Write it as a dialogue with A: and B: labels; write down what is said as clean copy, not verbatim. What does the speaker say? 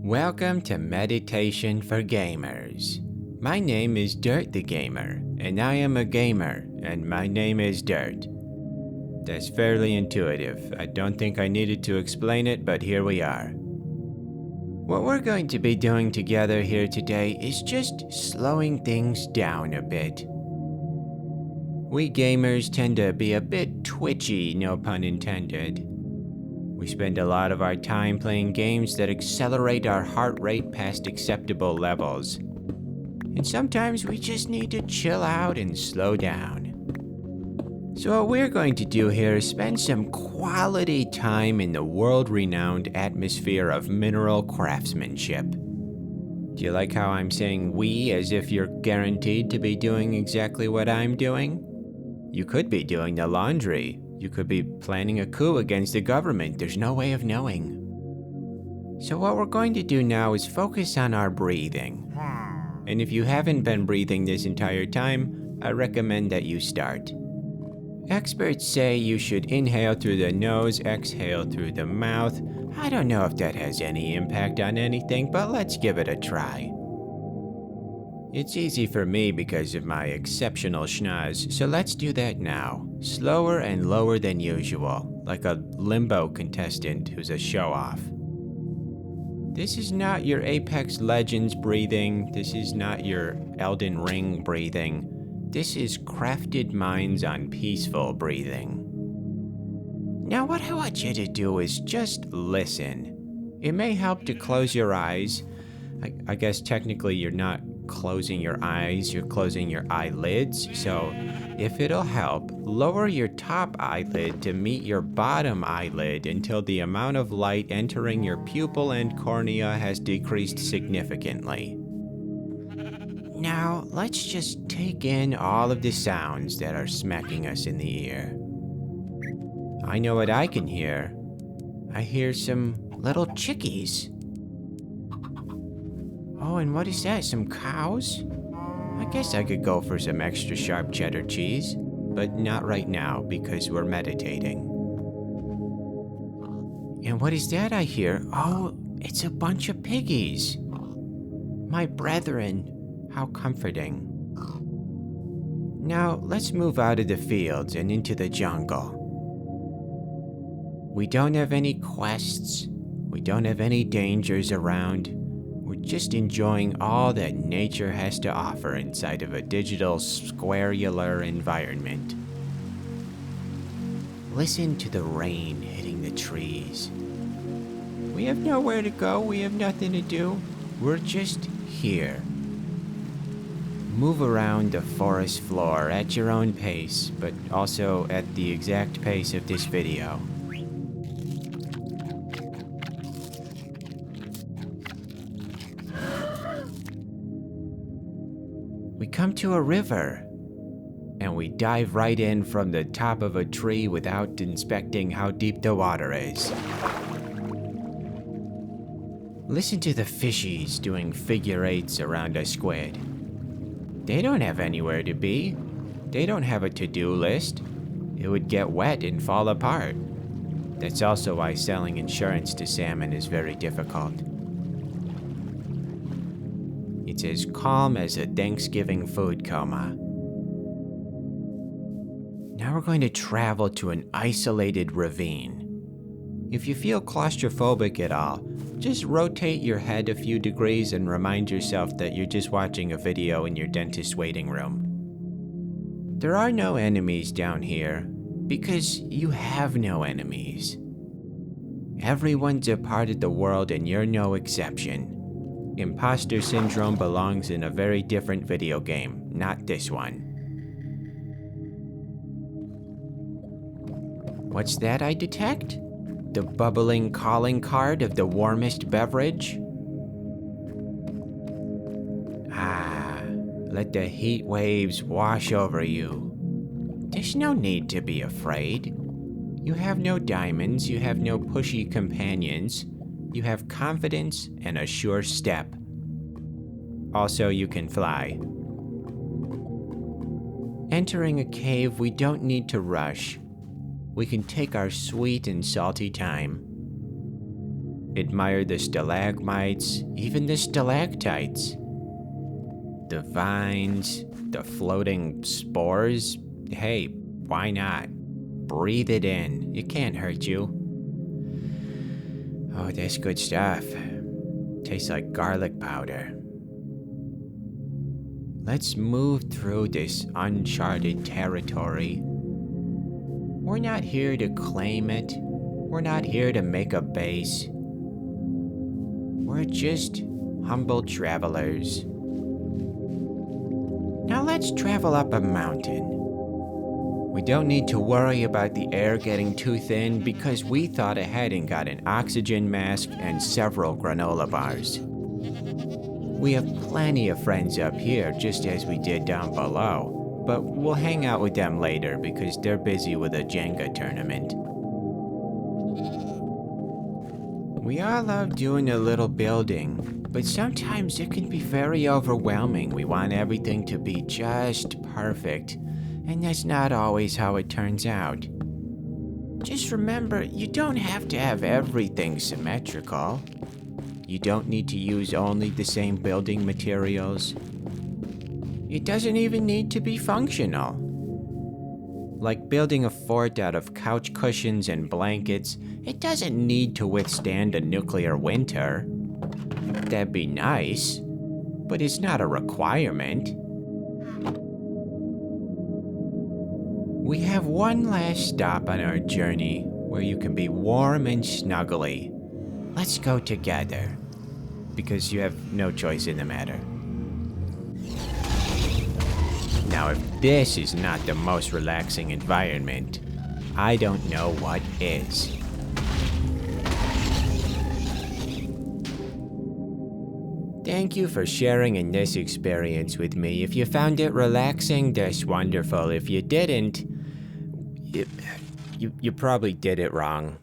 A: Welcome to Meditation for Gamers. My name is Dirt the Gamer, and I am a gamer, and my name is Dirt. That's fairly intuitive. I don't think I needed to explain it, but here we are. What we're going to be doing together here today is just slowing things down a bit. We gamers tend to be a bit twitchy, no pun intended. We spend a lot of our time playing games that accelerate our heart rate past acceptable levels. And sometimes we just need to chill out and slow down. So what we're going to do here is spend some quality time in the world-renowned atmosphere of mineral craftsmanship. Do you like how I'm saying we as if you're guaranteed to be doing exactly what I'm doing? You could be doing the laundry. You could be planning a coup against the government. There's no way of knowing. So what we're going to do now is focus on our breathing. And if you haven't been breathing this entire time, I recommend that you start. Experts say you should inhale through the nose, exhale through the mouth. I don't know if that has any impact on anything, but let's give it a try. It's easy for me because of my exceptional schnoz, so let's do that now. Slower and lower than usual, like a limbo contestant who's a show-off. This is not your Apex Legends breathing. This is not your Elden Ring breathing. This is Crafted Minds on Peaceful breathing. Now what I want you to do is just listen. It may help to close your eyes. I guess technically you're not closing your eyes, you're closing your eyelids. So if it'll help, lower your top eyelid to meet your bottom eyelid until the amount of light entering your pupil and cornea has decreased significantly. Now, let's just take in all of the sounds that are smacking us in the ear. I know what I can hear. I hear some little chickies. Oh, and what is that? Some cows? I guess I could go for some extra sharp cheddar cheese, but not right now because we're meditating. And what is that I hear? Oh, it's a bunch of piggies. My brethren, how comforting. Now, let's move out of the fields and into the jungle. We don't have any quests. We don't have any dangers around. We're just enjoying all that nature has to offer inside of a digital squarular environment. Listen to the rain hitting the trees. We have nowhere to go, we have nothing to do. We're just here. Move around the forest floor at your own pace, but also at the exact pace of this video. We come to a river, and we dive right in from the top of a tree without inspecting how deep the water is. Listen to the fishies doing figure eights around a squid. They don't have anywhere to be. They don't have a to-do list. It would get wet and fall apart. That's also why selling insurance to salmon is very difficult. It's as calm as a Thanksgiving food coma. Now we're going to travel to an isolated ravine. If you feel claustrophobic at all, just rotate your head a few degrees and remind yourself that you're just watching a video in your dentist's waiting room. There are no enemies down here because you have no enemies. Everyone's a part of the world and you're no exception. Imposter syndrome belongs in a very different video game, not this one. What's that I detect? The bubbling calling card of the warmest beverage? Ah, let the heat waves wash over you. There's no need to be afraid. You have no diamonds, you have no pushy companions. You have confidence and a sure step. Also, you can fly. Entering a cave, we don't need to rush. We can take our sweet and salty time. admire the stalagmites, even the stalactites. The vines, the floating spores. Hey, why not? Breathe it in. It can't hurt you. Oh, that's good stuff. Tastes like garlic powder. Let's move through this uncharted territory. We're not here to claim it. We're not here to make a base. We're just humble travelers. Now let's travel up a mountain. We don't need to worry about the air getting too thin because we thought ahead and got an oxygen mask and several granola bars. We have plenty of friends up here, just as we did down below, but we'll hang out with them later because they're busy with a Jenga tournament. We all love doing a little building, but sometimes it can be very overwhelming. We want everything to be just perfect, and that's not always how it turns out. Just remember, you don't have to have everything symmetrical. You don't need to use only the same building materials. It doesn't even need to be functional. Like building a fort out of couch cushions and blankets, it doesn't need to withstand a nuclear winter. That'd be nice, but it's not a requirement. We have one last stop on our journey where you can be warm and snuggly. Let's go together, because you have no choice in the matter. Now, if this is not the most relaxing environment, I don't know what is. Thank you for sharing in this experience with me. If you found it relaxing, that's wonderful. If you didn't, you probably did it wrong.